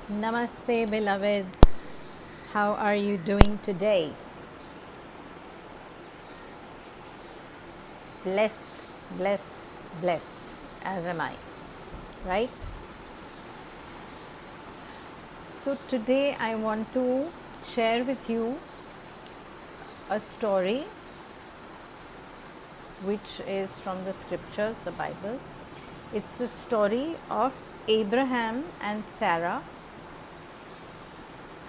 Namaste, beloveds. How are you doing today? Blessed, blessed, blessed, as am I, right? So, today I want to share with you a story which is from the scriptures, the Bible. It's the story of Abraham and Sarah.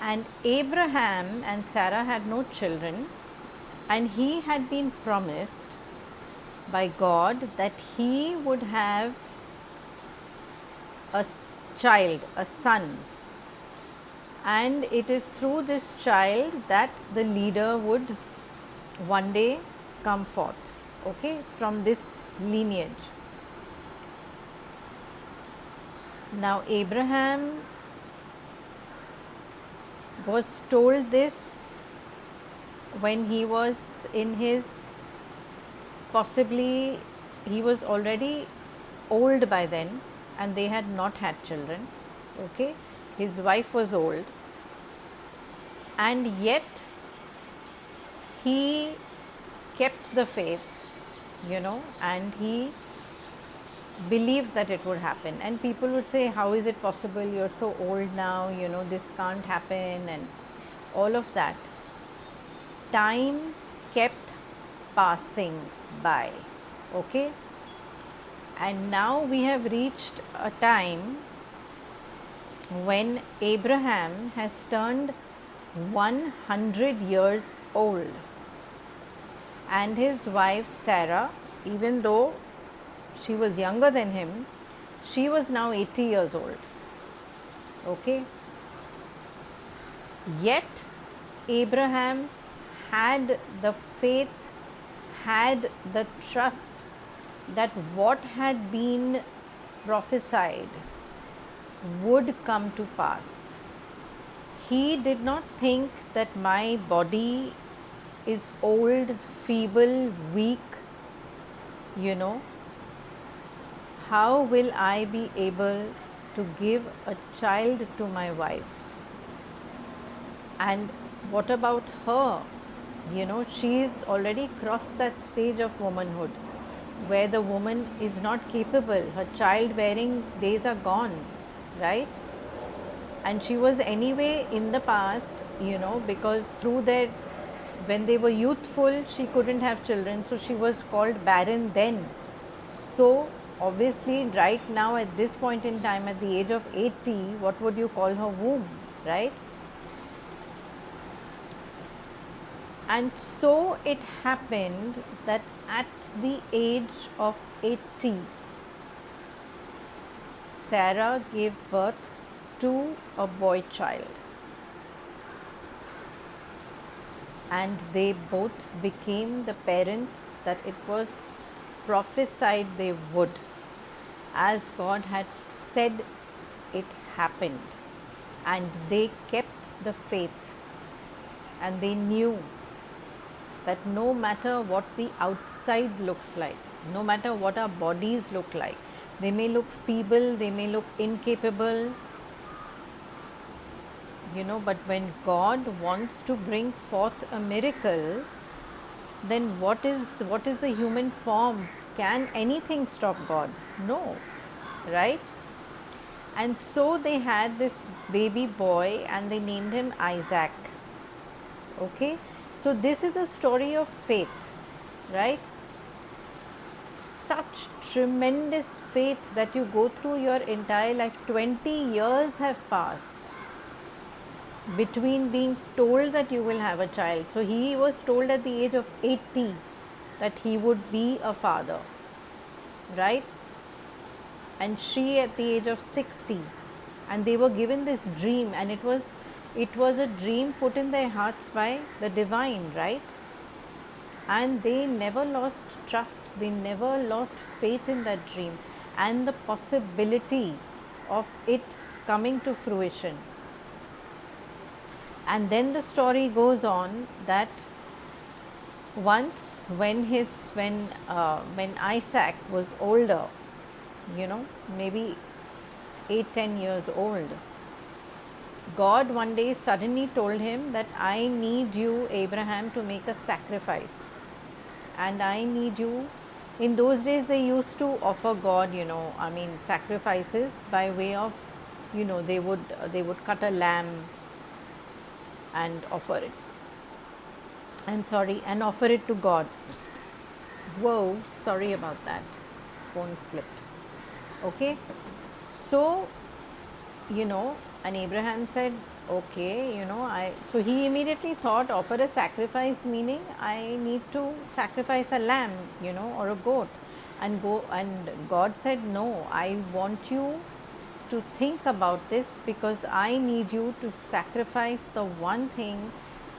And Abraham and Sarah had no children, and he had been promised by God that he would have a child, a son, and it is through this child that the leader would one day come forth, okay, from this lineage. Now, Abraham was told this when he was in his, possibly he was already old by then, and they had not had children, okay. His wife was old, and yet he kept the faith, and he believed that it would happen. And people would say, how is it possible, you're so old now, this can't happen, and all of that. Time kept passing by, okay. And now we have reached a time when Abraham has turned 100 years old, and his wife Sarah, even though she was younger than him, she was now 80 years old, okay. Yet Abraham had the faith, had the trust that what had been prophesied would come to pass. He did not think that my body is old, feeble, weak, how will I be able to give a child to my wife? And what about her? She's already crossed that stage of womanhood where the woman is not capable. Her childbearing days are gone, right? And she was anyway in the past, because through their, when they were youthful, she couldn't have children, so she was called barren then. So obviously right now at this point in time, at the age of 80, what would you call her womb, right? And so it happened that at the age of 80, Sarah gave birth to a boy child, and they both became the parents that it was prophesied they would, as God had said it happened. And they kept the faith, and they knew that no matter what the outside looks like, no matter what our bodies look like, they may look feeble, they may look incapable, but when God wants to bring forth a miracle, then what is the human form? Can anything stop God? No, right? And so they had this baby boy and they named him Isaac, okay. So this is a story of faith, right? Such tremendous faith that you go through your entire life. 20 years have passed between being told that you will have a child. So he was told at the age of 80 that he would be a father, right? And she at the age of 60, and they were given this dream, and it was a dream put in their hearts by the divine, right? And they never lost trust, they never lost faith in that dream and the possibility of it coming to fruition. And then the story goes on that once when Isaac was older, maybe 8-10 years old, God one day suddenly told him that I need you, Abraham, to make a sacrifice. And I need you. In those days, they used to offer God, sacrifices by way of, they would cut a lamb and offer it. I'm sorry, and offer it to God. Whoa, sorry about that. Phone slipped. Okay, so you know, and Abraham said, okay, so he immediately thought, offer a sacrifice, meaning I need to sacrifice a lamb, or a goat. And God said, no, I want you to think about this, because I need you to sacrifice the one thing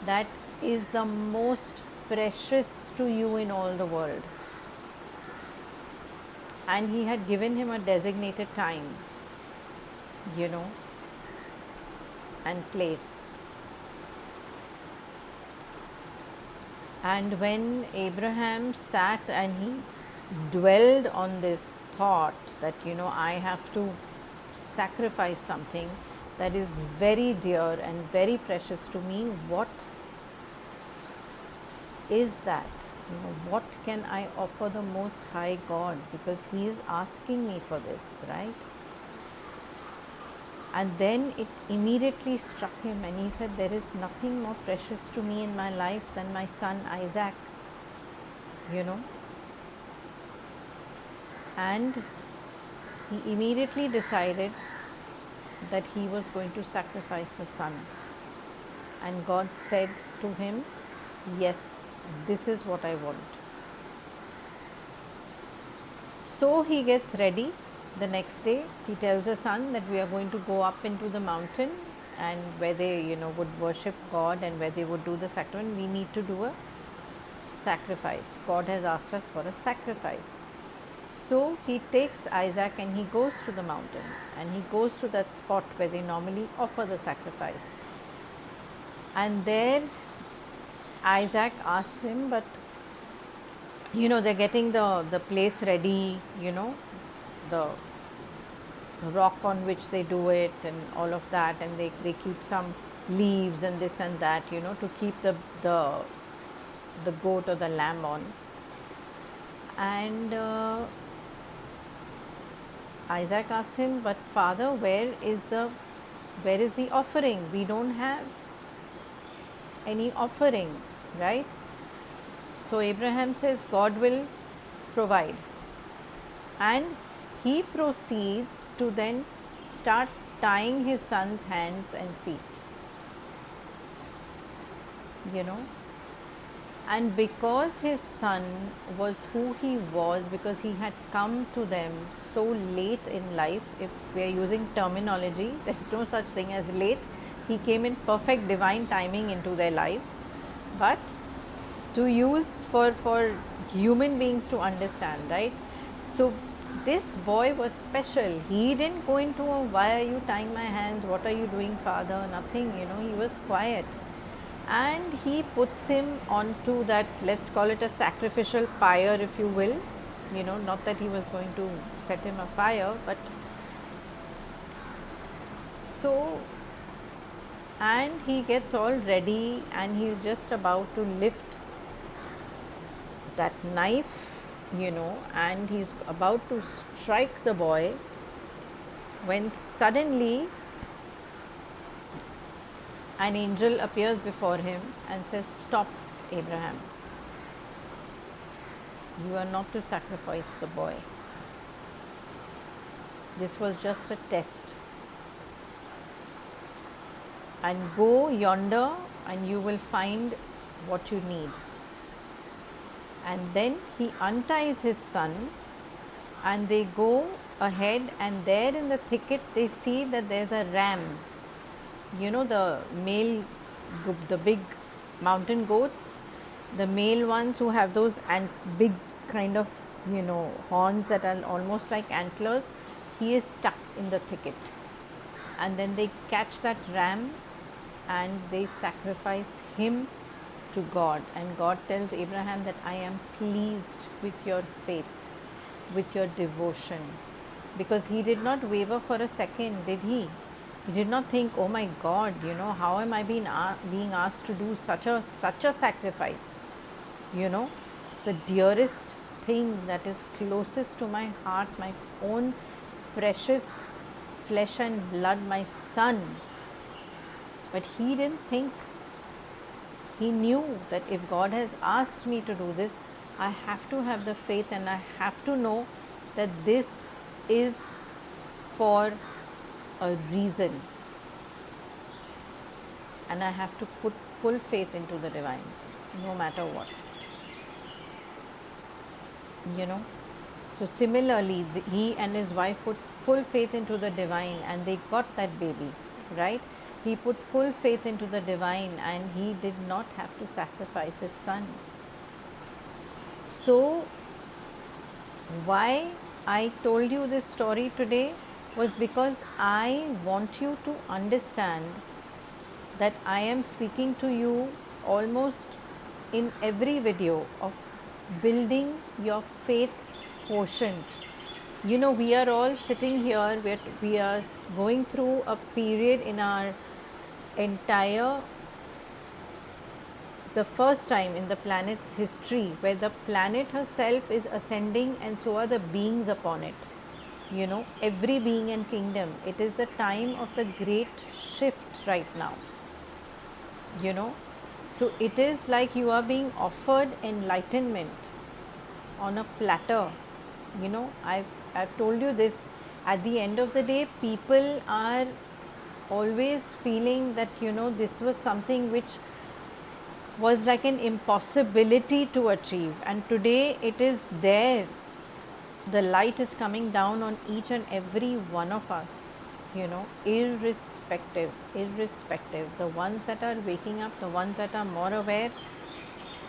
that is the most precious to you in all the world. And he had given him a designated time, you know, and place. And when Abraham sat and he dwelled on this thought that, I have to sacrifice something that is very dear and very precious to me, what is that? What can I offer the Most High God? Because He is asking me for this, right? And then it immediately struck him, and he said, there is nothing more precious to me in my life than my son Isaac, And he immediately decided that he was going to sacrifice the son. And God said to him, yes, this is what I want. So he gets ready. The next day, he tells the son that we are going to go up into the mountain, and where they, would worship God, and where they would do the sacrament. We need to do a sacrifice. God has asked us for a sacrifice. So he takes Isaac and he goes to the mountain, and he goes to that spot where they normally offer the sacrifice. And there Isaac asks him, but they're getting the place ready, the rock on which they do it and all of that, and they keep some leaves and this and that, to keep the goat or the lamb on. And Isaac asks him, but father, where is the offering? We don't have any offering, right? So Abraham says, God will provide. And he proceeds to then start tying his son's hands and feet, And because his son was who he was, because he had come to them so late in life, if we are using terminology, there is no such thing as late. He came in perfect divine timing into their lives. But to use for human beings to understand, right? So this boy was special. He didn't go into why are you tying my hands? What are you doing, father? Nothing, he was quiet. And he puts him onto that, let's call it a sacrificial pyre, if you will, not that he was going to set him afire, but so, and he gets all ready, and he's just about to lift that knife, and he's about to strike the boy, when suddenly an angel appears before him and says, stop, Abraham. You are not to sacrifice the boy. This was just a test. And go yonder and you will find what you need. And then he unties his son, and they go ahead, and there in the thicket they see that there's a ram. The male, the big mountain goats, the male ones who have those big kind of, horns that are almost like antlers, he is stuck in the thicket. And then they catch that ram and they sacrifice him to God. And God tells Abraham that I am pleased with your faith, with your devotion. Because he did not waver for a second, did he? He did not think, oh my God, how am I being asked to do such a sacrifice? It's the dearest thing that is closest to my heart, my own precious flesh and blood, my son. But he didn't think. He knew that if God has asked me to do this, I have to have the faith and I have to know that this is for a reason. And I have to put full faith into the divine, no matter what. So similarly, he and his wife put full faith into the divine and they got that baby, right? He put full faith into the divine and he did not have to sacrifice his son. So, why I told you this story today was because I want you to understand that I am speaking to you almost in every video of building your faith quotient. We are all sitting here, we are going through a period in our the first time in the planet's history where the planet herself is ascending and so are the beings upon it. Every being and kingdom. It is the time of the great shift right now. So it is like you are being offered enlightenment on a platter. I've told you this. At the end of the day, people are always feeling that this was something which was like an impossibility to achieve, and today it is there. The light is coming down on each and every one of us, irrespective. The ones that are waking up, the ones that are more aware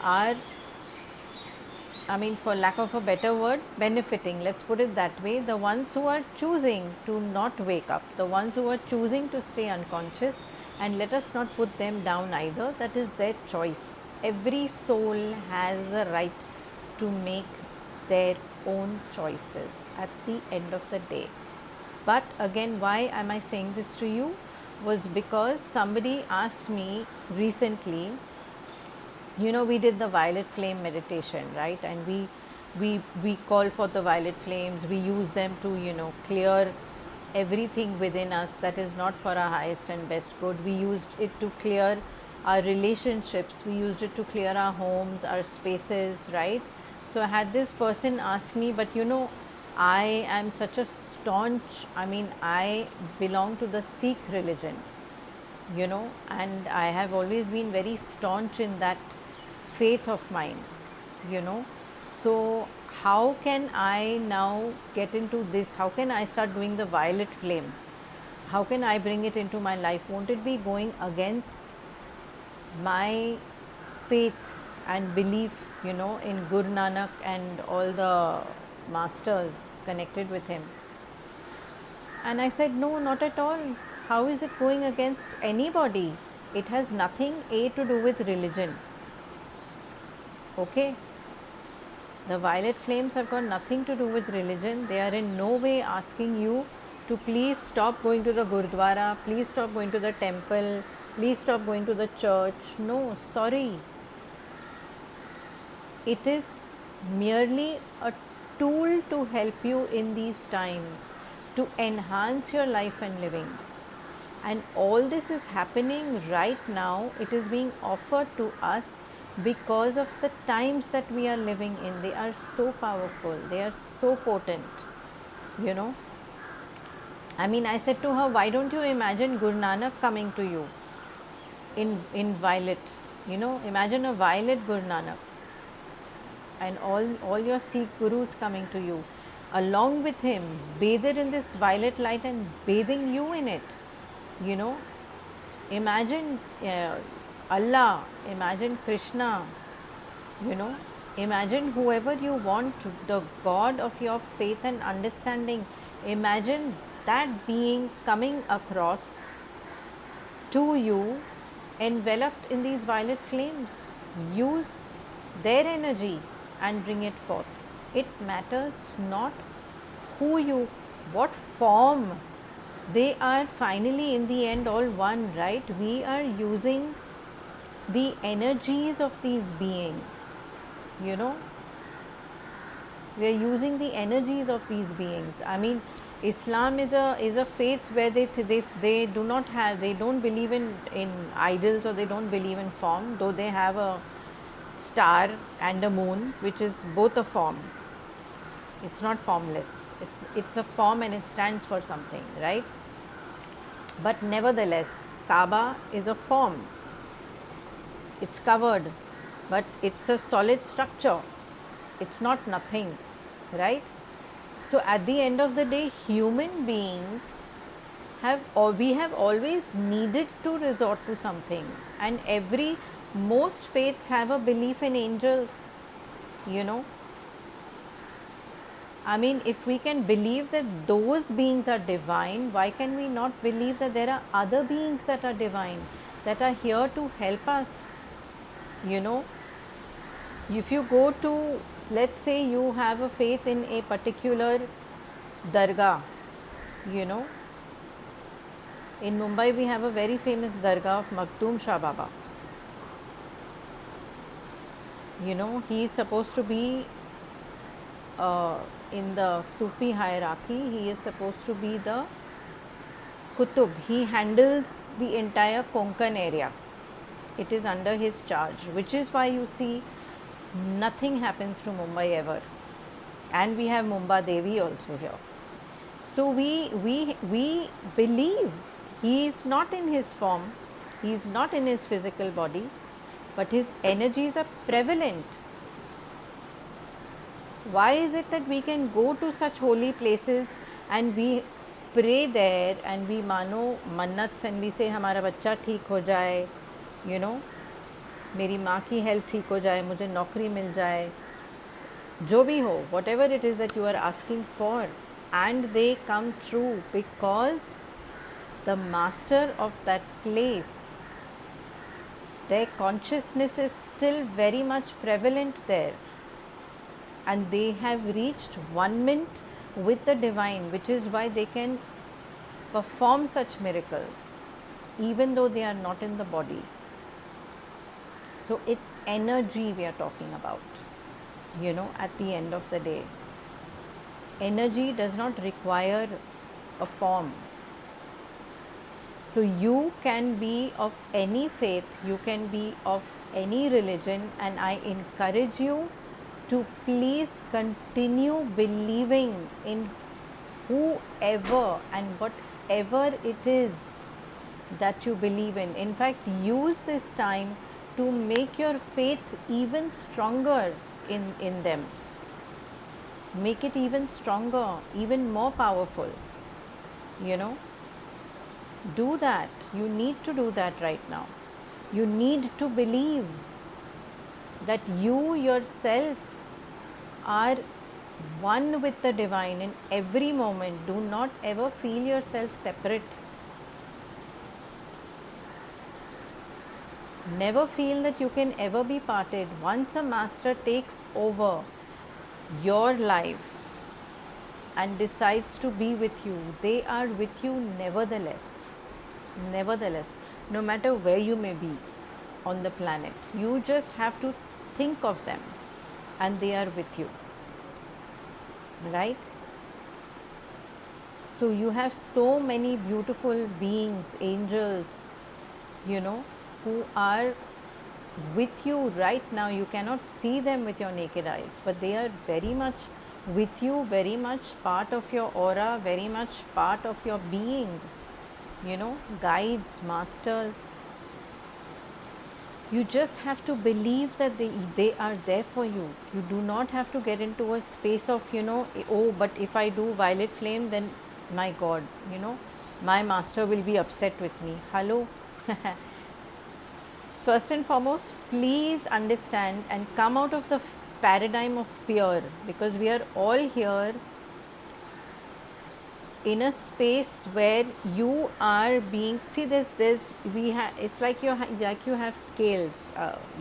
are, for lack of a better word, benefiting. Let's put it that way. The ones who are choosing to not wake up, the ones who are choosing to stay unconscious, and let us not put them down either, that is their choice. Every soul has the right to make their own choices at the end of the day. But again, why am I saying this to you? Was because somebody asked me recently, we did the violet flame meditation, right? And we call for the violet flames. We use them to, clear everything within us that is not for our highest and best good. We used it to clear our relationships. We used it to clear our homes, our spaces, right? So I had this person ask me, but I am such a staunch, I belong to the Sikh religion, and I have always been very staunch in that faith of mine, So how can I now get into this? How can I start doing the violet flame? How can I bring it into my life? Won't it be going against my faith and belief, in Guru Nanak and all the masters connected with him? And I said, no, not at all. How is it going against anybody? It has nothing to do with religion. Okay? The violet flames have got nothing to do with religion. They are in no way asking you to please stop going to the Gurdwara, please stop going to the temple, please stop going to the church. No, sorry. It is merely a tool to help you in these times, to enhance your life and living. And all this is happening right now. It is being offered to us because of the times that we are living in. They are so powerful, they are so potent, I said to her, why don't you imagine Guru Nanak coming to you in violet? Imagine a violet Guru Nanak and all your Sikh gurus coming to you along with him, bathed in this violet light and bathing you in it. Imagine Allah, imagine Krishna, imagine whoever you want, the God of your faith and understanding. Imagine that being coming across to you, enveloped in these violet flames. Use their energy and bring it forth. It matters not what form they are finally in the end all one, right? We are using the energies of these beings, you know, we are using the energies of these beings. I mean, Islam is a faith where they do not have, they don't believe in idols, or they don't believe in form, though they have a star and a moon, which is both a form. It's not formless. It's a form and it stands for something, right? But nevertheless, Kaaba is a form. It's covered, but it's a solid structure. It's not nothing, right? So at the end of the day, human beings have, or we have always needed to resort to something, and most faiths have a belief in angels, you know. I mean, if we can believe that those beings are divine, why can we not believe that there are other beings that are divine, that are here to help us, you know? If you go to, let's say you have a faith in a particular dargah, you know, in Mumbai we have a very famous dargah of Makhdoom Shah Baba. You know, he is supposed to be in the Sufi hierarchy, he is supposed to be the Qutub. He handles the entire Konkan area. It is under his charge, which is why you see nothing happens to Mumbai ever. And we have Mumba Devi also here. So we believe he is not in his form, he is not in his physical body, but his energies are prevalent. Why is it that we can go to such holy places and we pray there and we mano mannats and we say हमारा बच्चा ठीक हो जाए, you know, मेरी माँ की health ठीक हो जाए, मुझे नौकरी मिल जाए, जो भी हो, whatever it is that you are asking for, and they come true because the master of that place, their consciousness is still very much prevalent there, and they have reached one-ment with the divine, which is why they can perform such miracles even though they are not in the body. So it's energy we are talking about, you know, at the end of the day. Energy does not require a form. So you can be of any faith, you can be of any religion, and I encourage you to please continue believing in whoever and whatever it is that you believe in. In fact, use this time to make your faith even stronger in them. Make it even stronger, even more powerful, you know. Do that. You need to do that right now. You need to believe that you yourself are one with the divine in every moment. Do not ever feel yourself separate. Never feel that you can ever be parted. Once a master takes over your life and decides to be with you, they are with you nevertheless. Nevertheless, no matter where you may be on the planet, you just have to think of them and they are with you, right? So you have so many beautiful beings, angels, you know, who are with you right now. You cannot see them with your naked eyes, but they are very much with you, very much part of your aura, very much part of your being, you know, guides, masters. You just have to believe that they are there for you. You do not have to get into a space of, you know, oh, but if I do violet flame, then my God, you know, my master will be upset with me. Hello. First and foremost, please understand and come out of the paradigm of fear, because we are all here in a space where you are being, see, it's like you have scales,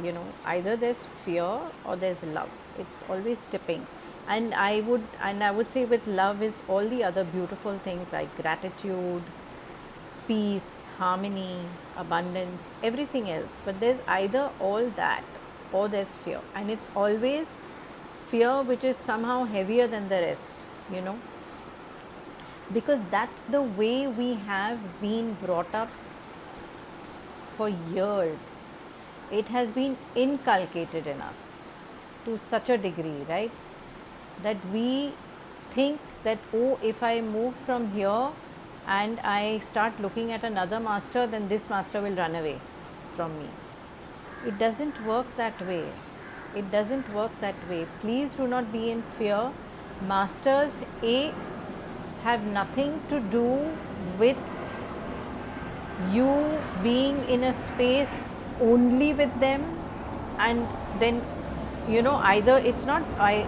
you know, either there's fear or there's love. It's always tipping, And I would say with love is all the other beautiful things like gratitude, peace, harmony, abundance, everything else. But there's either all that or there's fear. And it's always fear which is somehow heavier than the rest, you know, because that's the way we have been brought up for years. It has been inculcated in us to such a degree, right? That we think that, oh, if I move from here and I start looking at another master, then this master will run away from me. It doesn't work that way. It doesn't work that way. Please do not be in fear. Masters, A, have nothing to do with you being in a space only with them, and then, you know, either it's not I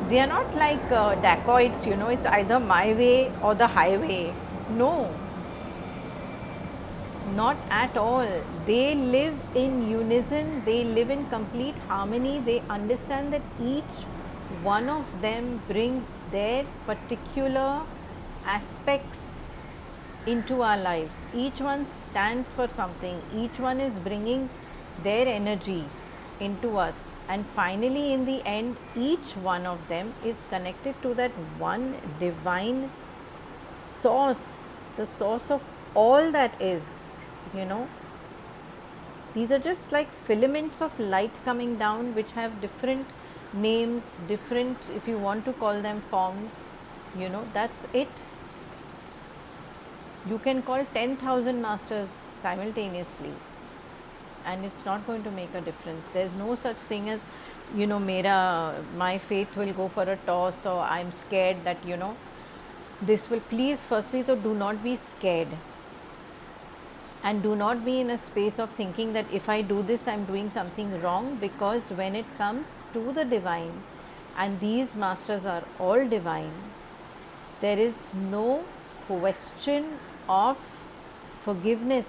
they are not like dacoits, you know, it's either my way or the highway. No, not at all. They live in unison, they live in complete harmony. They understand that each one of them brings their particular aspects into our lives. Each one stands for something, each one is bringing their energy into us, and finally, in the end, each one of them is connected to that one divine source, the source of all that is, you know. These are just like filaments of light coming down, which have different names, different, if you want to call them, forms, you know, that's it. You can call 10,000 masters simultaneously and it's not going to make a difference. There's no such thing as, you know, my faith will go for a toss, or I'm scared that, you know, this will. Please, firstly, so do not be scared, and do not be in a space of thinking that if I do this, I'm doing something wrong, because when it comes to the divine, and these masters are all divine, there is no question of forgiveness.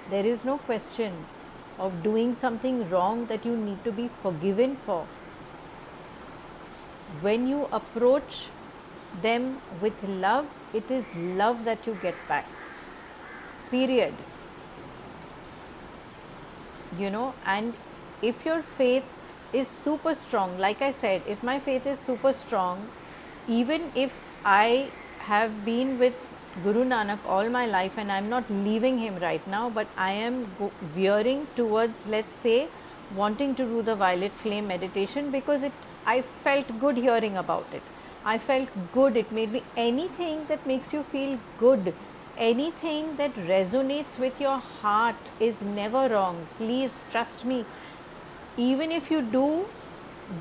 There is no question of doing something wrong that you need to be forgiven for. When you approach them with love, it is love that you get back. Period. You know, and if your faith is super strong, like I said, if my faith is super strong, even if I have been with Guru Nanak all my life and I'm not leaving him right now, but I am veering towards, let's say, wanting to do the violet flame meditation because I felt good hearing about it. I felt good. It made me, anything that makes you feel good, anything that resonates with your heart is never wrong. Please trust me. Even if you do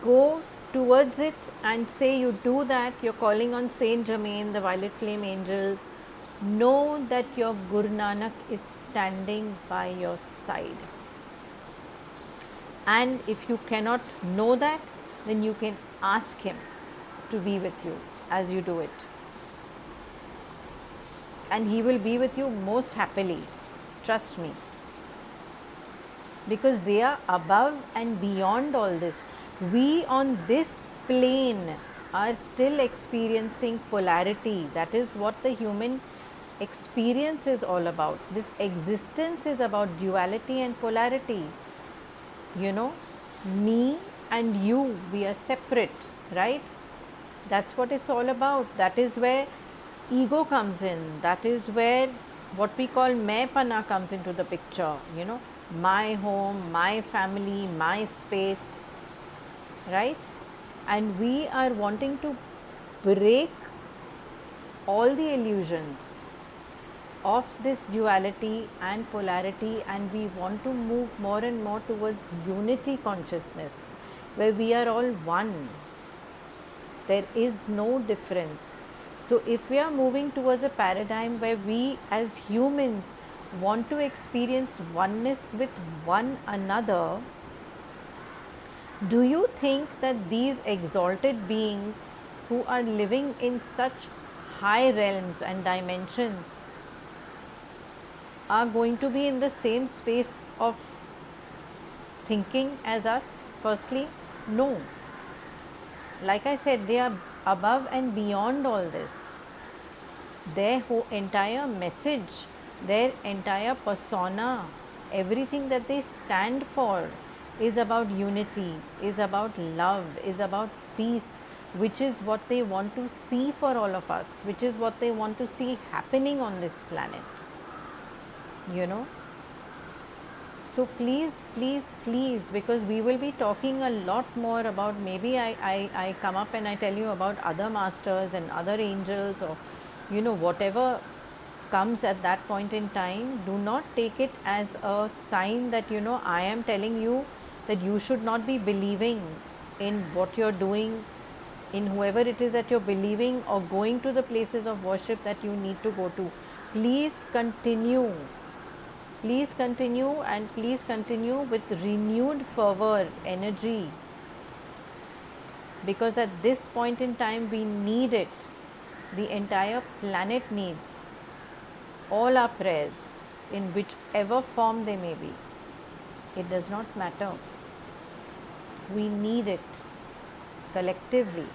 go towards it and say you do that, you're calling on Saint Germain, the violet flame angels, know that your Guru Nanak is standing by your side. And if you cannot know that, then you can ask him to be with you as you do it. And he will be with you most happily. Trust me. Because they are above and beyond all this. We on this plane are still experiencing polarity. That is what the human experience is all about. This existence is about duality and polarity. You know, me and you, we are separate, right? That's what it's all about. That is where ego comes in. That is where what we call maipana comes into the picture, you know, my home, my family, my space, right? And we are wanting to break all the illusions of this duality and polarity, and we want to move more and more towards unity consciousness, where we are all one. There is no difference. So if we are moving towards a paradigm where we as humans want to experience oneness with one another, do you think that these exalted beings who are living in such high realms and dimensions are going to be in the same space of thinking as us? Firstly, no. Like I said, they are above and beyond all this. Their whole entire message, their entire persona, everything that they stand for is about unity, is about love, is about peace, which is what they want to see for all of us, which is what they want to see happening on this planet. You know, so please, please, please, because we will be talking a lot more about, maybe I come up and I tell you about other masters and other angels, or whatever comes at that point in time. Do not take it as a sign that I am telling you that you should not be believing in what you're doing, in whoever it is that you're believing, or going to the places of worship that you need to go to. Please continue. Please continue, and please continue with renewed fervor, energy, because at this point in time we need it. The entire planet needs all our prayers, in whichever form they may be. It does not matter. We need it collectively,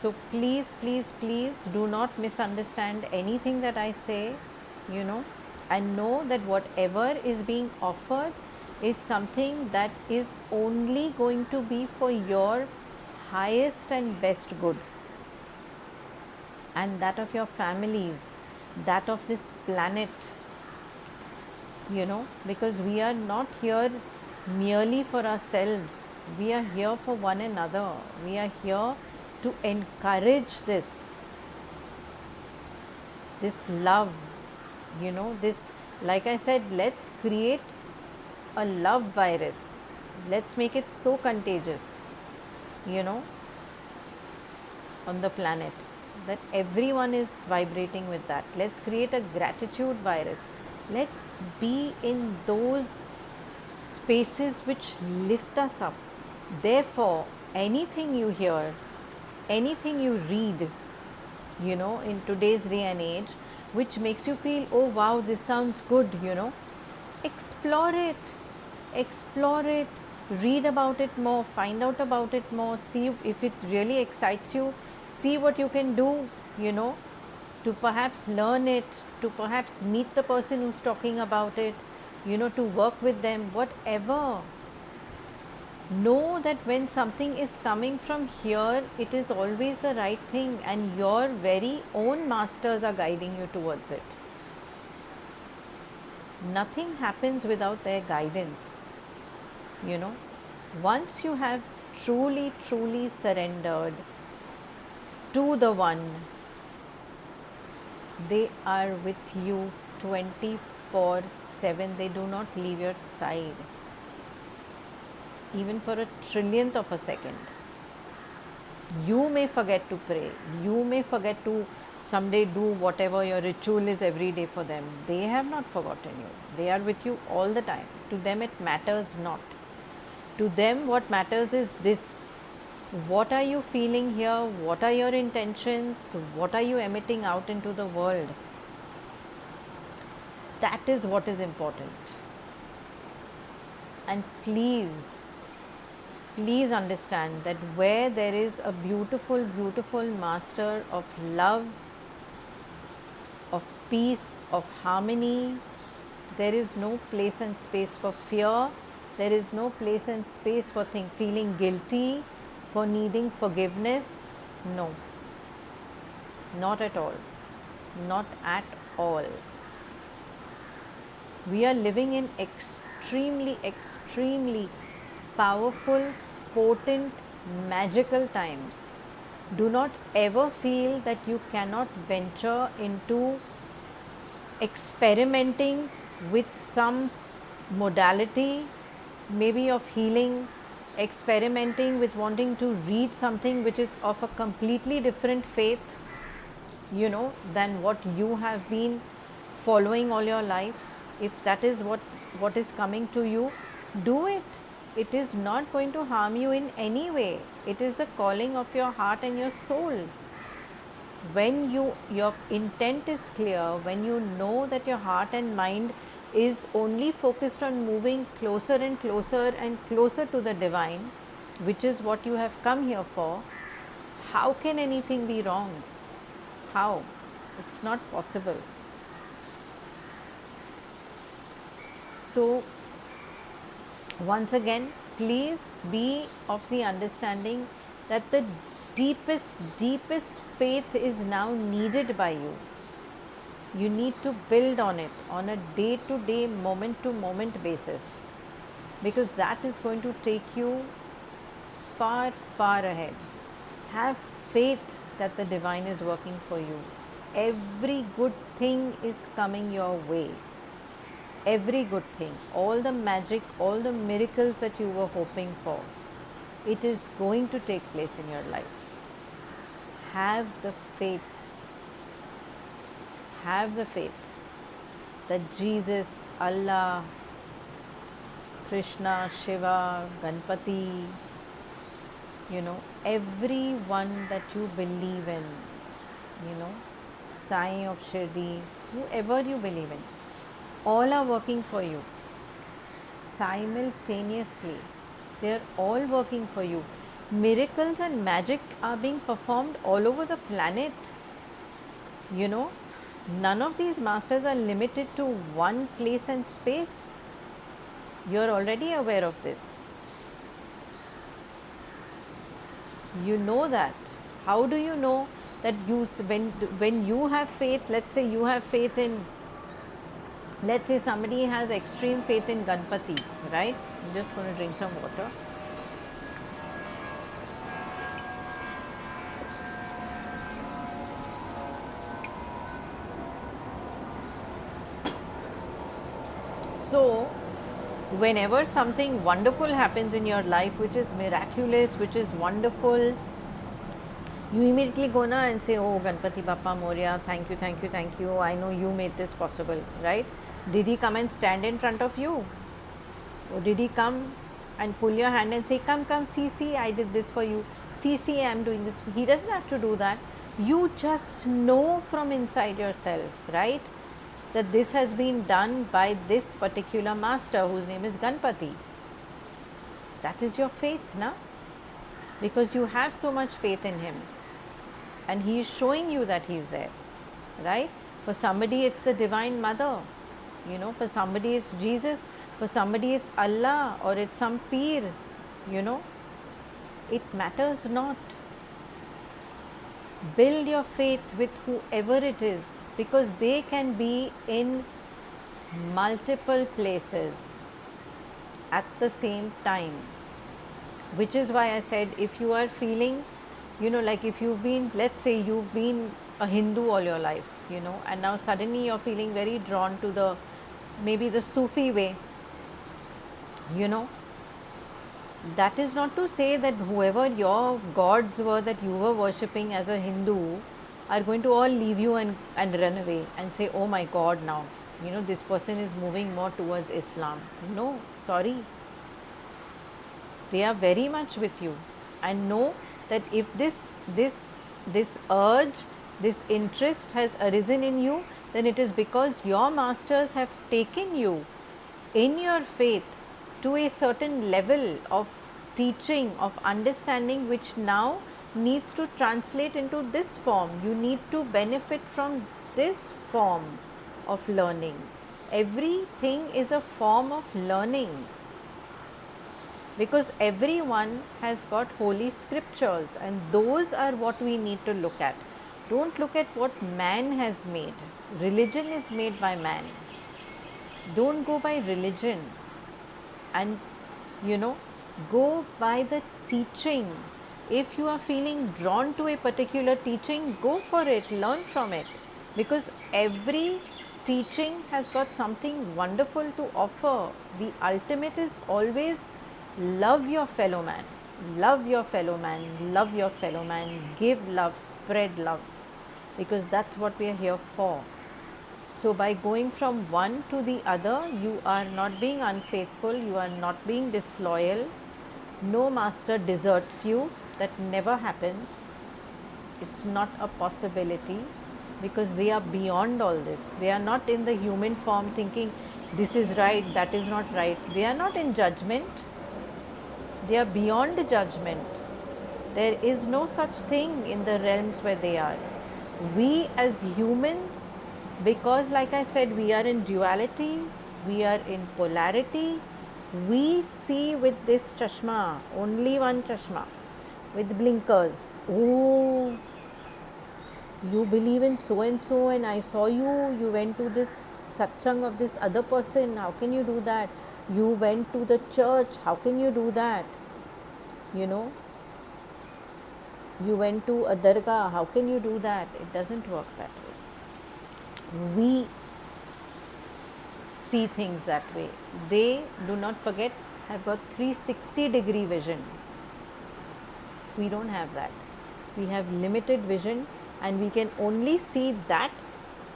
So please, please, please do not misunderstand anything that I say, and know that whatever is being offered is something that is only going to be for your highest and best good, and that of your families, that of this planet, because we are not here merely for ourselves. We are here for one another. We are here to encourage this love, this, like I said, let's create a love virus. Let's make it so contagious, on the planet, that everyone is vibrating with that. Let's create a gratitude virus. Let's be in those spaces which lift us up. Therefore, anything you hear, anything you read, in today's day and age, which makes you feel, oh wow, this sounds good, explore it, read about it more, find out about it more, see if it really excites you, see what you can do, to perhaps learn it, to perhaps meet the person who's talking about it, to work with them, whatever. Know that when something is coming from here, it is always the right thing, and your very own masters are guiding you towards it. Nothing happens without their guidance. Once you have truly, truly surrendered to the One, they are with you 24/7. They do not leave your side, even for a trillionth of a second. You may forget to pray, you may forget to someday do whatever your ritual is every day for them. They have not forgotten you. They are with you all the time. To them it matters not. To them what matters is this: what are you feeling here, what are your intentions, what are you emitting out into the world. That is what is important. And please understand that where there is a beautiful, beautiful master of love, of peace, of harmony, there is no place and space for fear. There is no place and space for feeling guilty, for needing forgiveness. No, not at all. Not at all. We are living in extremely, extremely powerful, potent, magical times. Do not ever feel that you cannot venture into experimenting with some modality, maybe of healing, experimenting with wanting to read something which is of a completely different faith, than what you have been following all your life. If that is what is coming to you, do it. It is not going to harm you in any way. It is the calling of your heart and your soul. When your intent is clear, when you know that your heart and mind is only focused on moving closer and closer and closer to the divine, which is what you have come here for, how can anything be wrong? How? It's not possible. So, once again, please be of the understanding that the deepest faith is now needed by you. You need to build on it on a day to day, moment to moment basis, because that is going to take you far, far ahead. Have faith that the divine is working for you. Every good thing is coming your way. Every good thing, all the magic, all the miracles that you were hoping for, it is going to take place in your life. Have the faith. Have the faith that Jesus, Allah, Krishna, Shiva, Ganpati, everyone that you believe in, Sai of Shirdi, whoever you believe in, all are working for you simultaneously. They are all working for you. Miracles and magic are being performed all over the planet. None of these masters are limited to one place and space. You are already aware of this. You know that. How do you know that when you have faith, let's say you have faith in, let's say somebody has extreme faith in Ganpati, right? I'm just going to drink some water. So, whenever something wonderful happens in your life, which is miraculous, which is wonderful, you immediately go na and say, oh, Ganpati Bappa Moria, thank you, thank you, thank you. I know you made this possible, right? Did he come and stand in front of you? Or did he come and pull your hand and say, come, see, I did this for you. See, I am doing this. He doesn't have to do that. You just know from inside yourself, right? That this has been done by this particular master whose name is Ganpati. That is your faith, na? Because you have so much faith in him. And he is showing you that he is there, right? For somebody it's the Divine Mother, for somebody it's Jesus, for somebody it's Allah, or it's some Peer, It matters not. Build your faith with whoever it is, because they can be in multiple places at the same time. Which is why I said, if you are feeling, like if you've been, let's say you've been a Hindu all your life, and now suddenly you're feeling very drawn to maybe the Sufi way, that is not to say that whoever your gods were that you were worshipping as a Hindu are going to all leave you and run away and say, oh my God, now, this person is moving more towards Islam. No, sorry. They are very much with you. And know that if this urge, this interest has arisen in you, then it is because your masters have taken you in your faith to a certain level of teaching, of understanding, which now needs to translate into this form. You need to benefit from this form of learning. Everything is a form of learning, because everyone has got holy scriptures, and those are what we need to look at. Don't look at what man has made. Religion is made by man. Don't go by religion, and go by the teaching. If you are feeling drawn to a particular teaching, go for it, learn from it, because every teaching has got something wonderful to offer. The ultimate is always love your fellow man, love your fellow man, love your fellow man, give love, spread love, because that's what we are here for. So by going from one to the other, you are not being unfaithful, you are not being disloyal. No master deserts you. That never happens. It's not a possibility, because they are beyond all this. They are not in the human form thinking this is right, that is not right. They are not in judgment. They are beyond judgment. There is no such thing in the realms where they are. We as humans, because like I said, we are in duality, we are in polarity, we see with this chashma, only one chashma, with blinkers. Oh, you believe in so and so, and I saw you went to this satsang of this other person. How can you do that? You went to the church. How can you do that? You know, you went to a dargah. How can you do that? It doesn't work that way. We see things that way. They, do not forget, have got 360-degree vision. We don't have that. We have limited vision, and we can only see that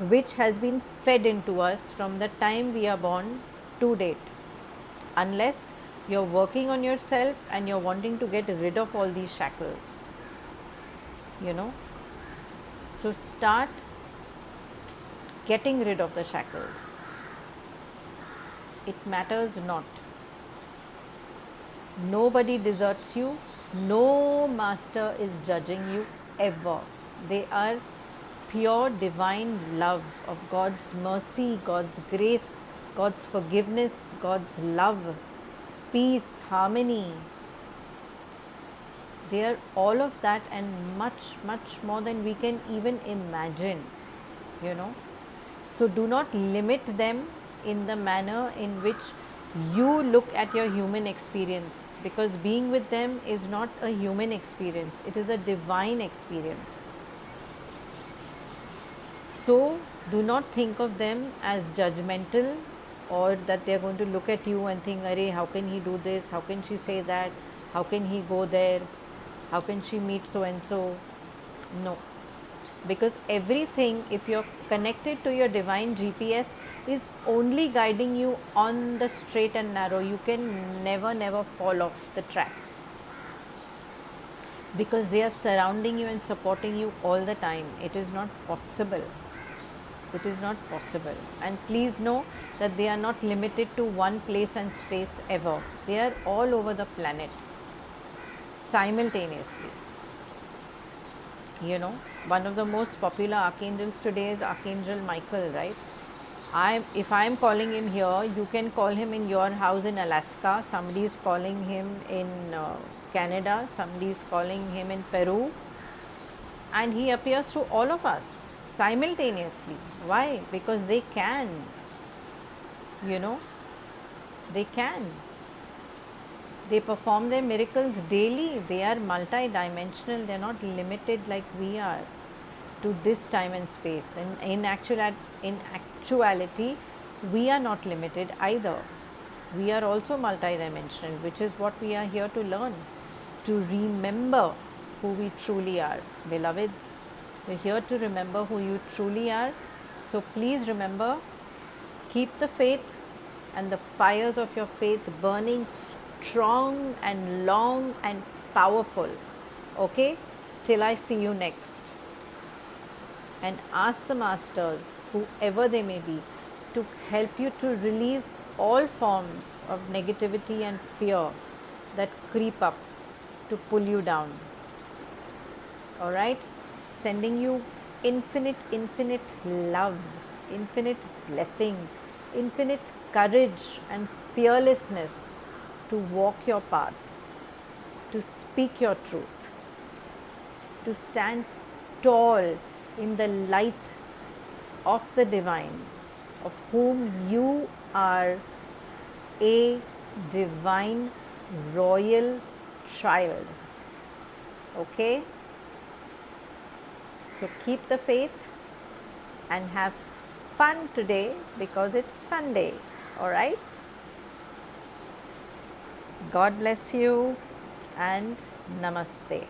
which has been fed into us from the time we are born to date. Unless you're working on yourself and you're wanting to get rid of all these shackles. You know, so start getting rid of the shackles. It matters not. Nobody deserts you. No master is judging you ever. They are pure divine love of God's mercy, God's grace, God's forgiveness, God's love, peace, harmony. They are all of that and much, much more than we can even imagine, you know. So do not limit them in the manner in which you look at your human experience, because being with them is not a human experience, it is a divine experience. So do not think of them as judgmental, or that they are going to look at you and think, "Arey, how can he do this? How can she say that? How can he go there? How can she meet so and so?" No. Because everything, if you're connected to your divine GPS, is only guiding you on the straight and narrow. You can never fall off the tracks, because they are surrounding you and supporting you all the time. It is not possible. It is not possible. And please know that they are not limited to one place and space ever. They are all over the planet simultaneously. You know, one of the most popular archangels today is Archangel Michael, right? If I am calling him here, you can call him in your house in Alaska. Somebody is calling him in Canada. Somebody is calling him in Peru. And he appears to all of us simultaneously. Why? Because they can. You know, they can. They perform their miracles daily. They are multi-dimensional. They are not limited like we are to this time and space. And in actuality, we are not limited either. We are also multi-dimensional, which is what we are here to learn, to remember who we truly are. Beloveds, we're here to remember who you truly are. So please remember, keep the faith and the fires of your faith burning strong and long and powerful. Okay? Till I see you next. And ask the masters, whoever they may be, to help you to release all forms of negativity and fear that creep up to pull you down. Alright? Sending you infinite love, infinite blessings, infinite courage and fearlessness to walk your path, to speak your truth, to stand tall in the light of the divine, of whom you are a divine royal child. Okay? So keep the faith and have fun today, because it's Sunday. Alright? God bless you and Namaste.